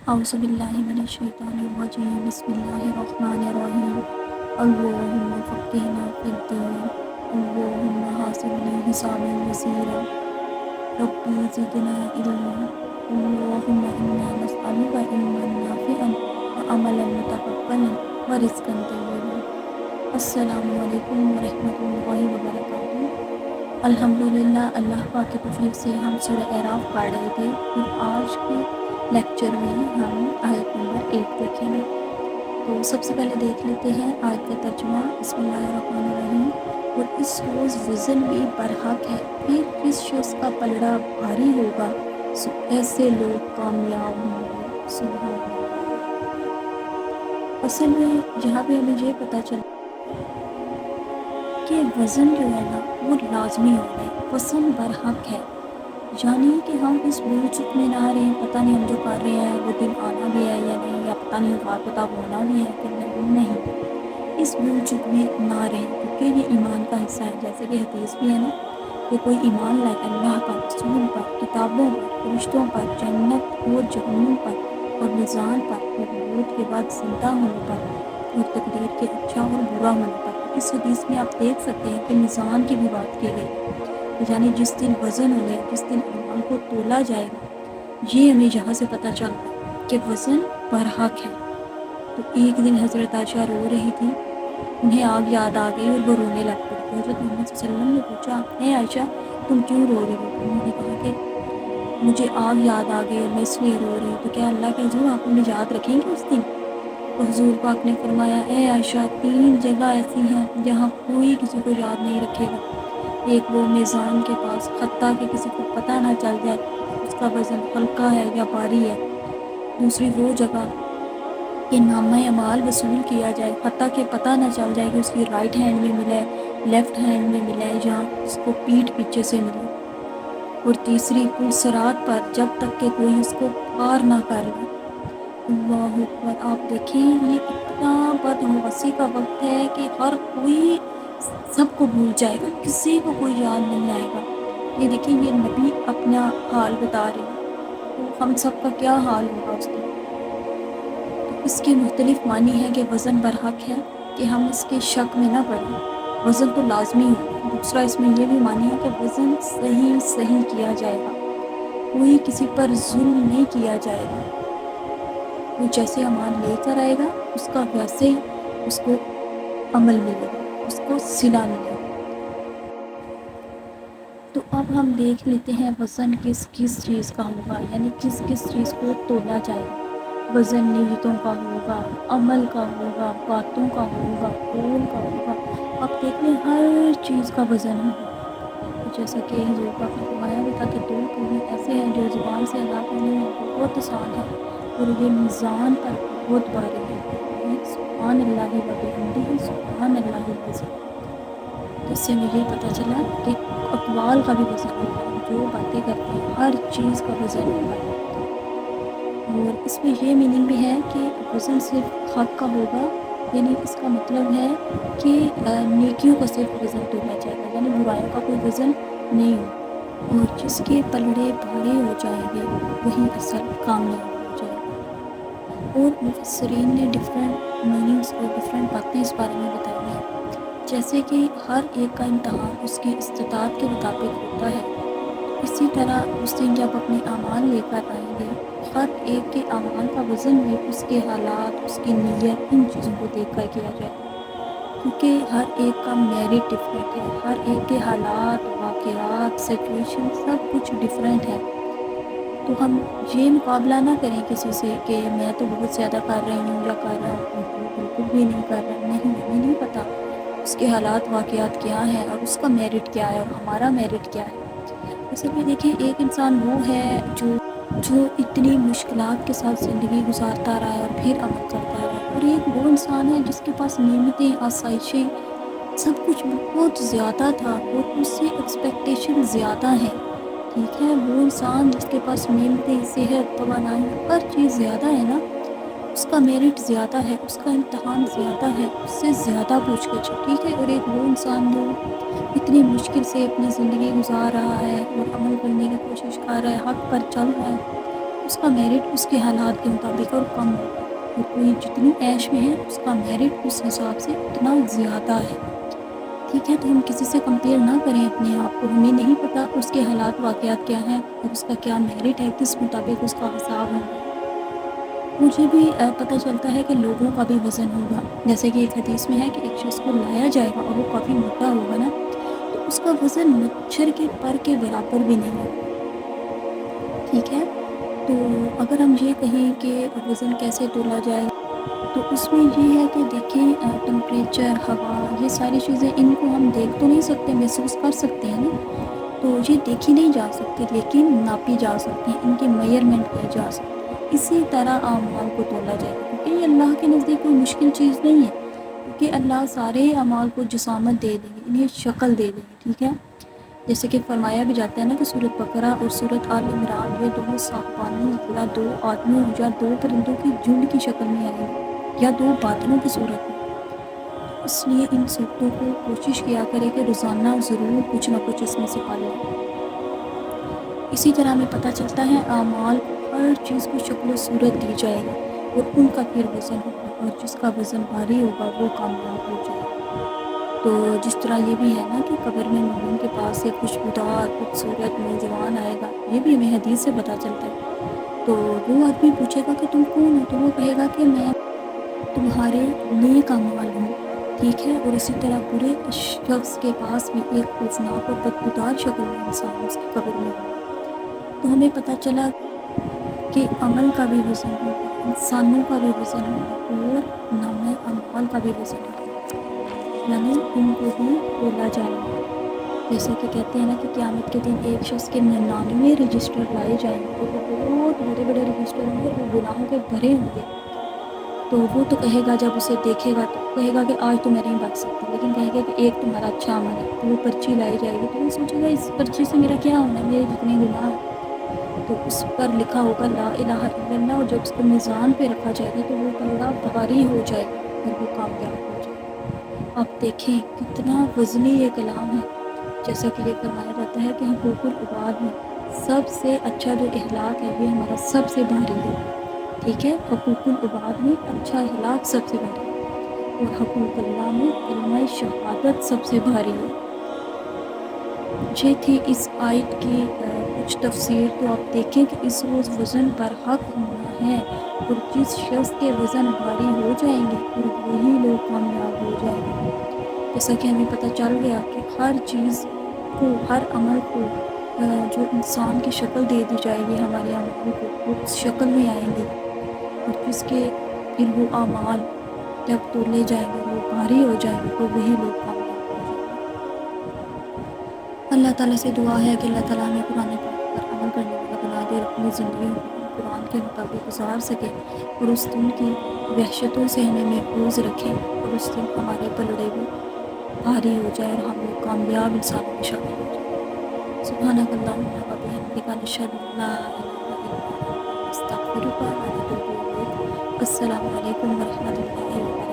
औज़ुबिल्लाहिमिनश्शैतानिर्रजीम बिस्मिल्लाहिर्रहमानिर्रहीम अल्लाहुम्मा फ़क़्हिना फ़िद्दीन अल्लाहुम्मा हासिबनी हिसाबन यसीरा रब्बी ज़िदनी इल्मा अल्लाहुम्मा इन्ना नस्अलुका इल्मन नाफ़िअन व अमलन मुतक़ब्बलन व रिज़्क़न तय्यबा। अस्सलामु अलैकुम व रहमतुल्लाहि व बरकातुहू। अल्हम्दुलिल्लाह, अल्लाह पाक की तौफ़ीक़ से हम सूरह अराफ़ पढ़ रहे थे और आज के लेक्चर में हम आयत नंबर 8 देखेंगे। तो सबसे पहले देख लेते हैं आयत का तर्जुमा। बिस्मिल्लाहिर्रहमानिर्रहीम। और इस रोज़ वज़न भी बरहक है, फिर किस शख्स का पलड़ा भारी होगा, सो ऐसे लोग कामयाब होंगे। सुभान अल्लाह। असल में यहाँ पे हमें ये पता चला कि वज़न जो है ना वो लाजमी हो गए, वज़न बरहक है, यानी कि हम इस भूल चूक में ना रहें। पता नहीं हम जो कर रहे हैं वो दिन आना भी है या नहीं, या पता नहीं हिसाब किताब होना भी है कि नहीं, इस भूल चूक में ना रहें, क्योंकि ये ईमान का हिस्सा है। जैसे कि हदीस भी है ना कि कोई ईमान लाए अल्लाह पर, रसूल पर, किताबों पर, फरिश्तों पर, जन्नत और जहन्नुम पर और मीज़ान पर और मौत के बाद ज़िंदा होने पर और तकदीर के अच्छा और बुरा होने पर। इस हदीस में आप देख सकते हैं कि मीज़ान की भी बात की गई, यानी जिस दिन वज़न होगा, जिस दिन ईमान को तोला जाएगा, ये हमें यहाँ से पता चलता है कि वज़न बरहक है। तो एक दिन हज़रत आयशा रो रही थी, उन्हें आग याद आ गई और वो रोने लग पड़ी। तो हज़रत मोहम्मद सल्लल्लाहु अलैहि वसल्लम ने पूछा, है आयशा तुम क्यों रो रही हो? उन्होंने कहा कि मुझे आग याद आ गई और मैं इसलिए रो रही हूँ। तो क्या अल्लाह के हुज़ूर आप मुझे याद रखेंगे उस दिन? तो हुज़ूर पाक ने फरमाया, ए आयशा 3 जगह ऐसी हैं जहाँ कोई किसी को याद नहीं रखेगा। एक वो मीज़ान के पास, हत्ता कि किसी को पता ना चल जाए उसका वज़न हल्का है या भारी है। दूसरी वो जगह कि नामा अमाल वसूल किया जाए, हत्ता कि पता ना चल जाए कि उसकी राइट हैंड में मिला है, लेफ़्ट हैंड में मिला है, या उसको पीठ पीछे से मिले। और तीसरी पुल सिरात पर जब तक कि कोई उसको पार ना कर ले। अल्लाह अकबर। आप देखें ये कितना बदहवासी का वक्त है कि हर कोई सबको भूल जाएगा, किसी को कोई याद नहीं आएगा। ये देखिए ये नबी अपना हाल बता रहे हैं, तो हम सब का क्या हाल होगा उस दिन। तो इसके मुख्तलिफ मानी है कि वज़न बरहक है कि हम इसके शक में ना पड़ें, वज़न तो लाजमी है। दूसरा इसमें ये भी मानी है कि वज़न सही किया जाएगा, कोई किसी पर जुल्म नहीं किया जाएगा। वो जैसे अमाल लेकर आएगा उसका वैसे ही उसको अमल मिलेगा, उसको सिला मिलेगा। तो अब हम देख लेते हैं वज़न किस किस चीज़ का होगा, यानी किस किस चीज़ को तोला जाएगा। वज़न नीयतों का होगा, अमल का होगा, बातों का होगा, कौल का होगा। आप देख लें हर चीज़ का वज़न होगा। जैसा कि हुज़ूर पाक ने फरमाया भी था कि 2 कौमें ऐसे हैं जो ज़ुबान से अल्लाह कहने में बहुत आसान है और ये मीज़ान पर बहुत भारी है। सुभान अल्लाहि व बिहम्दिही सुभान अल्लाहिल अज़ीम। तो इससे हमें ये पता चला कि अक़वाल का भी वज़न होगा, जो बातें करते हैं हर चीज़ का वज़न होगा। और इसमें ये मीनिंग भी है कि वज़न सिर्फ हक़ का होगा, यानी इसका मतलब है कि नेकियों का सिर्फ वज़न तोला जाएगा, यानी बुराइयों का कोई वज़न नहीं होगा। और जिसके पलड़े भारी हो जाएंगे वही असल कामयाब हो जाएगा। और मुफस्सिरीन ने डिफरेंट मीनिंग्स और डिफरेंट बातें इस बारे में बताई हैं, जैसे कि हर एक का इम्तहान उसकी इस्तिताअत के मुताबिक होता है। इसी तरह उस दिन जब अपने अमाल लेकर आएंगे, हर एक के अमाल का वज़न भी उसके हालात, उसकी नीयत, इन चीज़ों को देख कर किया जाए, क्योंकि हर एक का मेरिट डिफरेंट है, हर एक के हालात, वाक़यात, सिचुएशन सब कुछ डिफरेंट है। तो हम ये मुकाबला ना करें किसी से कि मैं तो बहुत ज़्यादा कर रही हूँ या कर रहा हूँ, बिल्कुल भी नहीं कर रहा। नहीं, हमें नहीं पता उसके हालात वाक़यात क्या हैं और उसका मेरिट क्या है और हमारा मेरिट क्या है। असल में देखिए एक इंसान वो है जो इतनी मुश्किलात के साथ ज़िंदगी गुजारता रहा है और फिर अमल करता रहा है, और एक वो इंसान है जिसके पास नेमतें, आसाइशें, सब कुछ बहुत ज़्यादा था और उससे एक्सपेक्टेशन ज़्यादा है। ठीक है, वो इंसान जिसके पास नेमतें, सेहत, तवानाई, हर चीज़ ज़्यादा है ना, उसका मेरिट ज़्यादा है, उसका इम्तहान ज़्यादा है, उससे ज़्यादा पूछ-गछ है। ठीक है, और एक वो इंसान जो इतनी मुश्किल से अपनी ज़िंदगी गुजार रहा है और अमल करने की कोशिश कर रहा है, हक़ पर चल रहा है, اس کا میرٹ اس کے حالات کے مطابق اور کم ہوگا، اور کوئی جتنی عیش میں ہے اس کا میرٹ اس حساب سے اتنا زیادہ ہے، ٹھیک ہے؟ تو ہم کسی سے کمپیئر نہ کریں اپنے آپ کو، ہمیں نہیں پتہ اس کے حالات واقعات کیا ہیں اور اس کا کیا میرٹ ہے، کس مطابق اس کا حساب ہوگا۔ مجھے بھی پتہ چلتا ہے کہ لوگوں کا بھی وزن ہوگا، جیسے کہ ایک حدیث میں ہے کہ ایک شخص کو لایا جائے گا اور وہ کافی موٹا ہوگا نا، تو اس کا وزن مچھر کے پر کے برابر بھی نہیں ہوگا، ٹھیک ہے؟ تو اگر ہم یہ کہیں کہ وزن کیسے تولا جائے، تو اس میں یہ ہے کہ دیکھیں ٹمپریچر، ہوا، یہ ساری چیزیں ان کو ہم دیکھ تو نہیں سکتے، محسوس کر سکتے ہیں نا، تو یہ دیکھی نہیں جا سکتی لیکن ناپی جا سکتی ہیں، ان کی میئرمنٹ کی جا سکتی ہے۔ اسی طرح اعمال کو تولا جائے گا، کیونکہ یہ اللہ کے نزدیک کوئی مشکل چیز نہیں ہے، کیونکہ اللہ سارے اعمال کو جسامت دے دیں گے، انہیں شکل دے دیں گے، ٹھیک ہے؟ جیسے کہ فرمایا بھی جاتا ہے نا کہ سورۃ بقرہ اور سورۃ آل عمران یہ دونوں صاحبانی یا دو آدمیوں یا دو پرندوں کی جھنڈ کی شکل میں آئیں گے یا دو بادلوں کی صورت میں، اس لیے ان صورتوں کو کوشش کیا کرے کہ روزانہ ضرور کچھ نہ کچھ اس میں سے پالیں۔ اسی طرح ہمیں پتہ چلتا ہے اعمال کو ہر چیز کو شکل و صورت دی جائے گی اور ان کا پھر وزن ہوگا، اور جس کا وزن بھاری ہوگا وہ کامیاب ہو جائے گا۔ تو جس طرح یہ بھی ہے نا کہ قبر میں مومن کے پاس ایک خوشبودار خوبصورت نوجوان آئے گا، یہ بھی ہمیں حدیث سے پتہ چلتا ہے، تو وہ آدمی پوچھے گا کہ تم کون ہو، تو وہ کہے گا کہ میں تمہارے نیک اعمال ہوں، ٹھیک ہے؟ اور اسی طرح برے شخص کے پاس بھی ایک خوفناک اور بدبودار شکل میں انسان اس کی قبر میں ہوگا۔ تو ہمیں پتہ چلا کہ عمل کا بھی وزن ہوگا، انسانوں کا بھی وزن ہوگا اور نامہ اعمال کا بھی وزن ہوگا، یعنی ان کو بھی تولا جائے گا۔ جیسے کہ کہتے ہیں نا کہ قیامت کے دن ایک شخص کے 99 رجسٹر لائے جائیں گے، اور وہ بہت بڑے بڑے رجسٹر ہوں گے، وہ گناہوں کے بھرے ہوں گے، تو وہ تو کہے گا جب اسے دیکھے گا تو کہے گا کہ آج تو میں نہیں بچ سکتا، لیکن کہے گا کہ ایک تمہارا اچھا عمل ہے، تو وہ پرچی لائی جائے گی، تو وہ سوچے گا اس پرچی سے میرا کیا ہونا ہے، میرے جتنے گناہ ہیں، تو اس پر لکھا ہوگا لا الہ الا اللہ، اور جب اس کو میزان پہ رکھا جائے گا تو وہ پلڑا بھاری ہو جائے گا اور وہ کامیاب ہو جائے گا۔ آپ دیکھیں کتنا وزنی یہ کلام ہے، جیسا کہ یہ فرمایا جاتا ہے کہ حقوق العباد میں سب سے اچھا جو اخلاق ہے یہ ہمارا سب سے بھاری ہے، ٹھیک ہے؟ حقوق العباد میں اچھا اخلاق سب سے بھاری ہے، اور حقوق اللہ میں کلمہ شہادت سب سے بھاری ہے۔ یہ تھی اس آیت کی کچھ تفسیر، تو آپ دیکھیں کہ اس روز وزن پر حق ہونا ہے، اور جس شخص کے وزن بھاری ہو جائیں گے اور وہی لوگ کامیاب ہو جائیں گے۔ جیسا کہ ہمیں پتہ چل گیا کہ ہر چیز کو، ہر عمل کو جو انسان کی شکل دے دی جائے گی، ہمارے عمل کو وہ اس شکل میں آئیں گے، اور جس کے پھر وہ اعمال جب تولے جائیں گے وہ بھاری ہو جائیں گے تو وہی لوگ کامیاب ہو جائیں گے۔ اللہ تعالیٰ سے دعا ہے کہ اللہ تعالیٰ ہمیں قرآن پاک پر عمل کرنے والا بنا دے اور اپنی زندگیوں کو ہم قرآن کے مطابق گزار سکے، اور اس دن کی وحشتوں سے ہمیں محفوظ رکھے، اور اس دن ہمارے پلڑے بھی بھاری ہو جائے اور ہم لوگ کامیاب انسانوں میں شامل ہو جائیں۔ سبحانک اللہم و بحمدک، نشہد ان لا الہ الا انت، نستغفرک و نتوب الیک۔ السلام علیکم ورحمۃ اللہ وبرکاتہ۔